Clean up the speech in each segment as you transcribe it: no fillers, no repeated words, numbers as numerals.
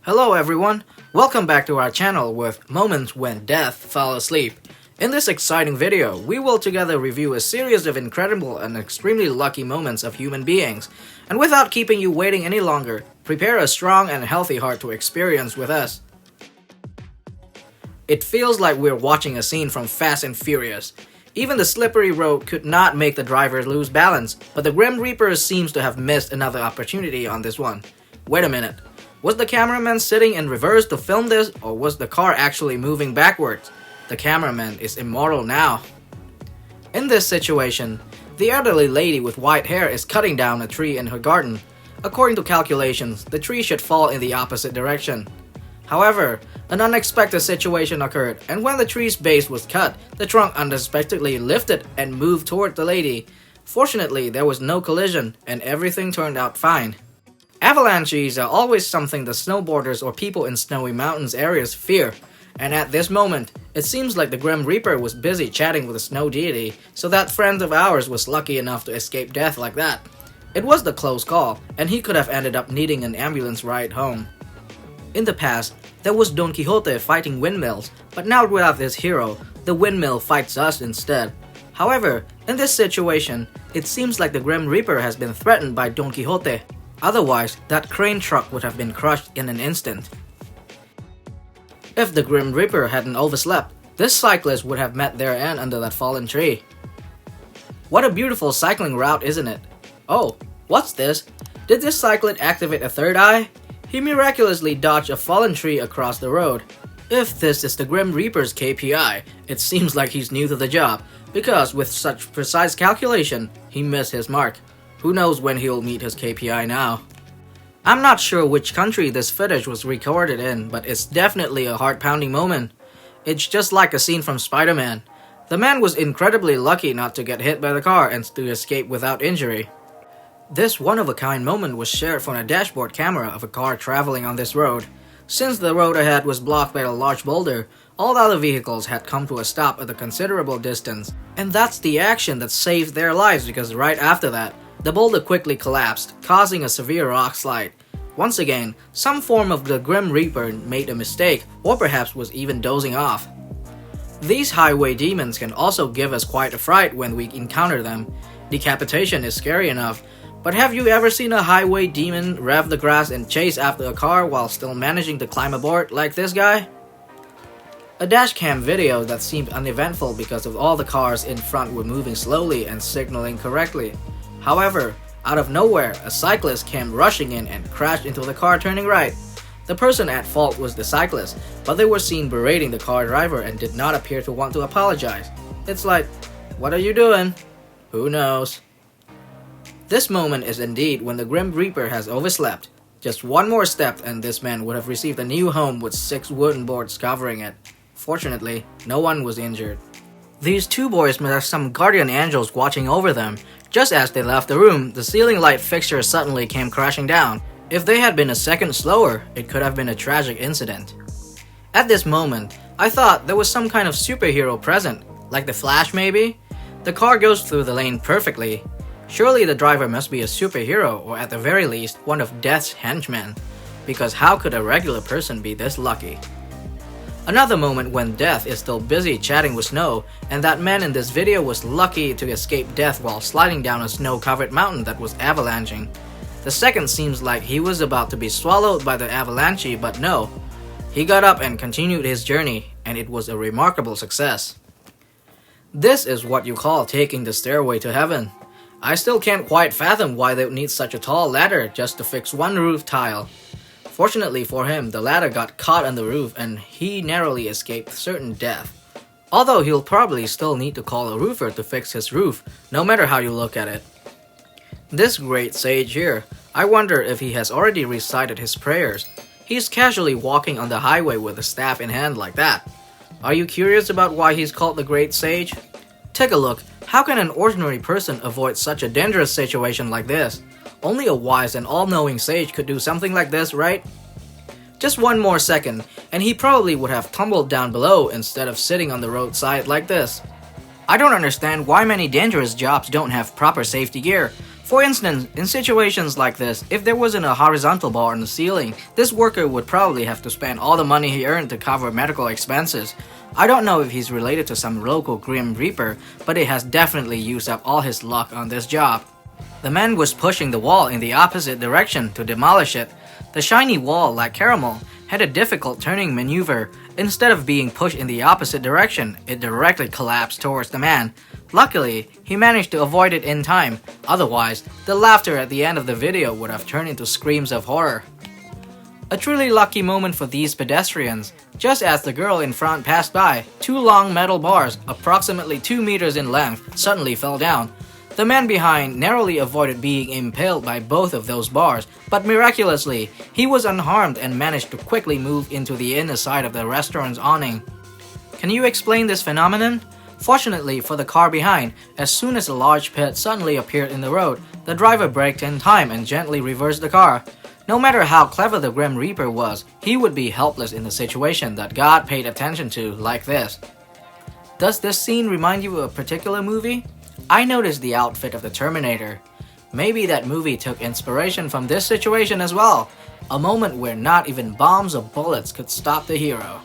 Hello everyone, welcome back to our channel with Moments When Death Fell Asleep. In this exciting video, we will together review a series of incredible and extremely lucky moments of human beings. And without keeping you waiting any longer, prepare a strong and healthy heart to experience with us. It feels like we're watching a scene from Fast and Furious. Even the slippery road could not make the driver lose balance, but the Grim Reaper seems to have missed another opportunity on this one. Wait a minute. Was the cameraman sitting in reverse to film this, or was the car actually moving backwards? The cameraman is immortal now. In this situation, the elderly lady with white hair is cutting down a tree in her garden. According to calculations, the tree should fall in the opposite direction. However, an unexpected situation occurred, and when the tree's base was cut, the trunk unexpectedly lifted and moved toward the lady. Fortunately, there was no collision, and everything turned out fine. Avalanches are always something the snowboarders or people in snowy mountains areas fear, and at this moment, it seems like the Grim Reaper was busy chatting with the snow deity, so that friend of ours was lucky enough to escape death like that. It was the close call, and he could have ended up needing an ambulance ride home. In the past, there was Don Quixote fighting windmills, but now without this hero, the windmill fights us instead. However, in this situation, it seems like the Grim Reaper has been threatened by Don Quixote. Otherwise, that crane truck would have been crushed in an instant. If the Grim Reaper hadn't overslept, this cyclist would have met their end under that fallen tree. What a beautiful cycling route, isn't it? Oh, what's this? Did this cyclist activate a third eye? He miraculously dodged a fallen tree across the road. If this is the Grim Reaper's KPI, it seems like he's new to the job, because with such precise calculation, he missed his mark. Who knows when he'll meet his KPI now. I'm not sure which country this footage was recorded in, but it's definitely a heart-pounding moment. It's just like a scene from Spider-Man. The man was incredibly lucky not to get hit by the car and to escape without injury. This one-of-a-kind moment was shared from a dashboard camera of a car traveling on this road. Since the road ahead was blocked by a large boulder, all other vehicles had come to a stop at a considerable distance. And that's the action that saved their lives, because right after that, the boulder quickly collapsed, causing a severe rock slide. Once again, some form of the Grim Reaper made a mistake, or perhaps was even dozing off. These highway demons can also give us quite a fright when we encounter them. Decapitation is scary enough, but have you ever seen a highway demon rev the grass and chase after a car while still managing to climb aboard like this guy? A dashcam video that seemed uneventful because of all the cars in front were moving slowly and signaling correctly. However, out of nowhere, a cyclist came rushing in and crashed into the car turning right. The person at fault was the cyclist, but they were seen berating the car driver and did not appear to want to apologize. It's like, what are you doing? Who knows? This moment is indeed when the Grim Reaper has overslept. Just one more step and this man would have received a new home with 6 wooden boards covering it. Fortunately, no one was injured. These two boys must have some guardian angels watching over them. Just as they left the room, the ceiling light fixture suddenly came crashing down. If they had been a second slower, it could have been a tragic incident. At this moment, I thought there was some kind of superhero present, like the Flash maybe? The car goes through the lane perfectly. Surely the driver must be a superhero, or at the very least, one of Death's henchmen. Because how could a regular person be this lucky? Another moment when Death is still busy chatting with Snow, and that man in this video was lucky to escape death while sliding down a snow-covered mountain that was avalanching. The second seems like he was about to be swallowed by the avalanche, but no. He got up and continued his journey, and it was a remarkable success. This is what you call taking the stairway to heaven. I still can't quite fathom why they would need such a tall ladder just to fix one roof tile. Fortunately for him, the ladder got caught on the roof and he narrowly escaped certain death. Although he'll probably still need to call a roofer to fix his roof, no matter how you look at it. This great sage here, I wonder if he has already recited his prayers. He's casually walking on the highway with a staff in hand like that. Are you curious about why he's called the Great Sage? Take a look. How can an ordinary person avoid such a dangerous situation like this? Only a wise and all-knowing sage could do something like this, right? Just one more second, and he probably would have tumbled down below instead of sitting on the roadside like this. I don't understand why many dangerous jobs don't have proper safety gear. For instance, in situations like this, if there wasn't a horizontal bar on the ceiling, this worker would probably have to spend all the money he earned to cover medical expenses. I don't know if he's related to some local Grim Reaper, but he has definitely used up all his luck on this job. The man was pushing the wall in the opposite direction to demolish it. The shiny wall, like caramel, had a difficult turning maneuver. Instead of being pushed in the opposite direction, it directly collapsed towards the man. Luckily, he managed to avoid it in time, otherwise, the laughter at the end of the video would have turned into screams of horror. A truly lucky moment for these pedestrians. Just as the girl in front passed by, two long metal bars, approximately 2 meters in length, suddenly fell down. The man behind narrowly avoided being impaled by both of those bars, but miraculously, he was unharmed and managed to quickly move into the inner side of the restaurant's awning. Can you explain this phenomenon? Fortunately for the car behind, as soon as a large pit suddenly appeared in the road, the driver braked in time and gently reversed the car. No matter how clever the Grim Reaper was, he would be helpless in the situation that God paid attention to like this. Does this scene remind you of a particular movie? I noticed the outfit of the Terminator. Maybe that movie took inspiration from this situation as well, a moment where not even bombs or bullets could stop the hero.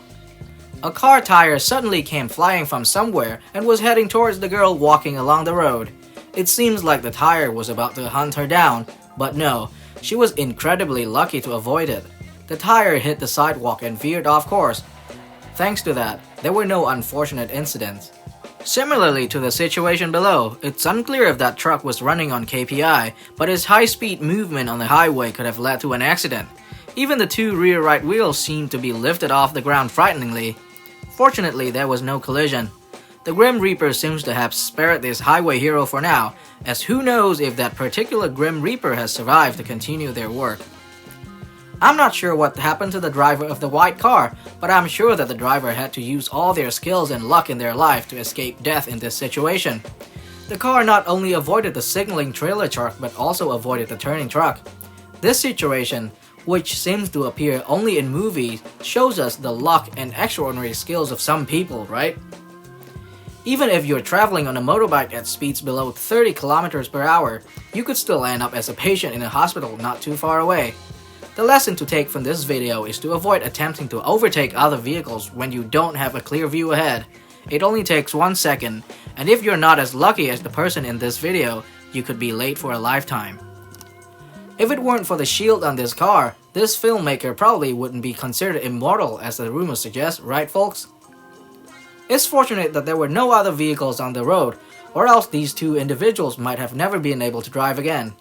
A car tire suddenly came flying from somewhere and was heading towards the girl walking along the road. It seems like the tire was about to hunt her down, but no, she was incredibly lucky to avoid it. The tire hit the sidewalk and veered off course. Thanks to that, there were no unfortunate incidents. Similarly to the situation below, it's unclear if that truck was running on KPI, but his high-speed movement on the highway could have led to an accident. Even the two rear right wheels seemed to be lifted off the ground frighteningly. Fortunately, there was no collision. The Grim Reaper seems to have spared this highway hero for now, as who knows if that particular Grim Reaper has survived to continue their work. I'm not sure what happened to the driver of the white car, but I'm sure that the driver had to use all their skills and luck in their life to escape death in this situation. The car not only avoided the signaling trailer truck but also avoided the turning truck. This situation, which seems to appear only in movies, shows us the luck and extraordinary skills of some people, right? Even if you're traveling on a motorbike at speeds below 30 kilometers per hour, you could still end up as a patient in a hospital not too far away. The lesson to take from this video is to avoid attempting to overtake other vehicles when you don't have a clear view ahead. It only takes 1 second, and if you're not as lucky as the person in this video, you could be late for a lifetime. If it weren't for the shield on this car, this filmmaker probably wouldn't be considered immortal as the rumors suggest, right folks? It's fortunate that there were no other vehicles on the road, or else these two individuals might have never been able to drive again.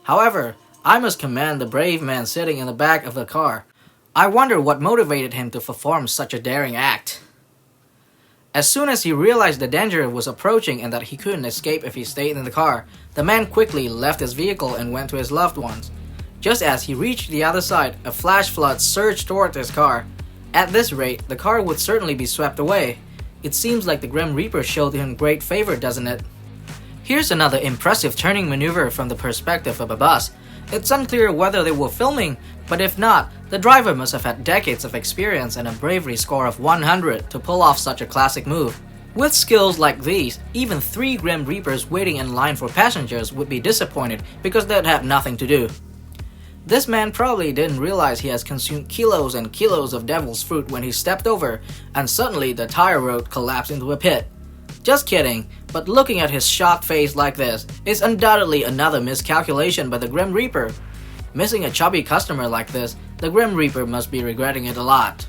However, I must commend the brave man sitting in the back of the car. I wonder what motivated him to perform such a daring act. As soon as he realized the danger was approaching and that he couldn't escape if he stayed in the car, the man quickly left his vehicle and went to his loved ones. Just as he reached the other side, a flash flood surged toward his car. At this rate, the car would certainly be swept away. It seems like the Grim Reaper showed him great favor, doesn't it? Here's another impressive turning maneuver from the perspective of a bus. It's unclear whether they were filming, but if not, the driver must have had decades of experience and a bravery score of 100 to pull off such a classic move. With skills like these, even 3 Grim Reapers waiting in line for passengers would be disappointed because they'd have nothing to do. This man probably didn't realize he has consumed kilos and kilos of devil's fruit when he stepped over, and suddenly the tire road collapsed into a pit. Just kidding, but looking at his shocked face like this is undoubtedly another miscalculation by the Grim Reaper. Missing a chubby customer like this, the Grim Reaper must be regretting it a lot.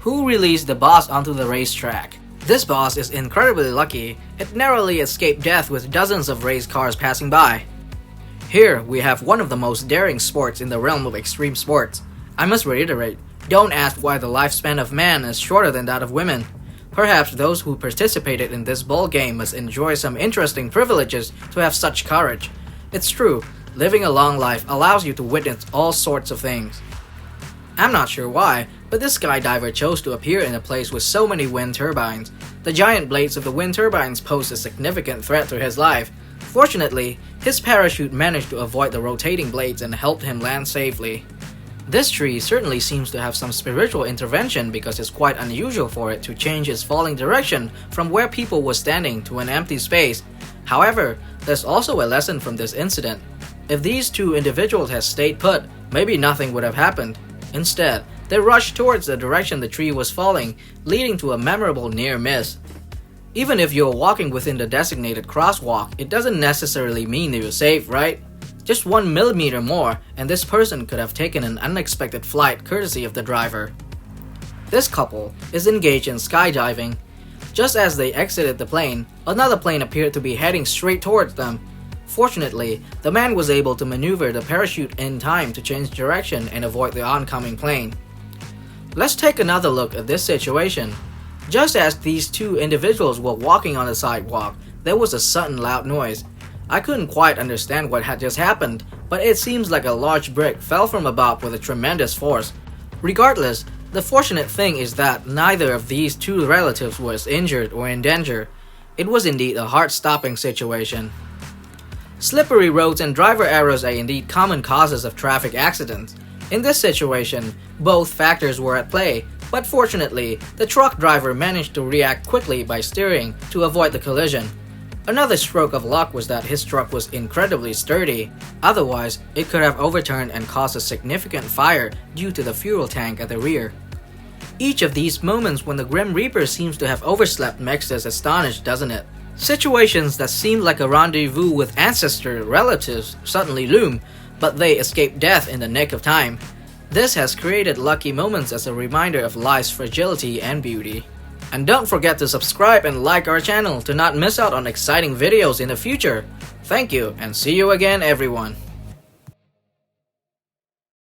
Who released the boss onto the racetrack? This boss is incredibly lucky. It narrowly escaped death with dozens of race cars passing by. Here, we have one of the most daring sports in the realm of extreme sports. I must reiterate, don't ask why the lifespan of man is shorter than that of women. Perhaps those who participated in this ball game must enjoy some interesting privileges to have such courage. It's true, living a long life allows you to witness all sorts of things. I'm not sure why, but this skydiver chose to appear in a place with so many wind turbines. The giant blades of the wind turbines pose a significant threat to his life. Fortunately, his parachute managed to avoid the rotating blades and helped him land safely. This tree certainly seems to have some spiritual intervention because it's quite unusual for it to change its falling direction from where people were standing to an empty space. However, there's also a lesson from this incident. If these two individuals had stayed put, maybe nothing would have happened. Instead, they rushed towards the direction the tree was falling, leading to a memorable near miss. Even if you're walking within the designated crosswalk, it doesn't necessarily mean you're safe, right? Just 1 millimeter more, and this person could have taken an unexpected flight courtesy of the driver. This couple is engaged in skydiving. Just as they exited the plane, another plane appeared to be heading straight towards them. Fortunately, the man was able to maneuver the parachute in time to change direction and avoid the oncoming plane. Let's take another look at this situation. Just as these two individuals were walking on the sidewalk, there was a sudden loud noise. I couldn't quite understand what had just happened, but it seems like a large brick fell from above with a tremendous force. Regardless, the fortunate thing is that neither of these two relatives was injured or in danger. It was indeed a heart-stopping situation. Slippery roads and driver errors are indeed common causes of traffic accidents. In this situation, both factors were at play, but fortunately, the truck driver managed to react quickly by steering to avoid the collision. Another stroke of luck was that his truck was incredibly sturdy. Otherwise, it could have overturned and caused a significant fire due to the fuel tank at the rear. Each of these moments when the Grim Reaper seems to have overslept makes us astonished, doesn't it? Situations that seemed like a rendezvous with ancestor relatives suddenly loom, but they escape death in the nick of time. This has created lucky moments as a reminder of life's fragility and beauty. And don't forget to subscribe and like our channel to not miss out on exciting videos in the future. Thank you, and see you again, everyone.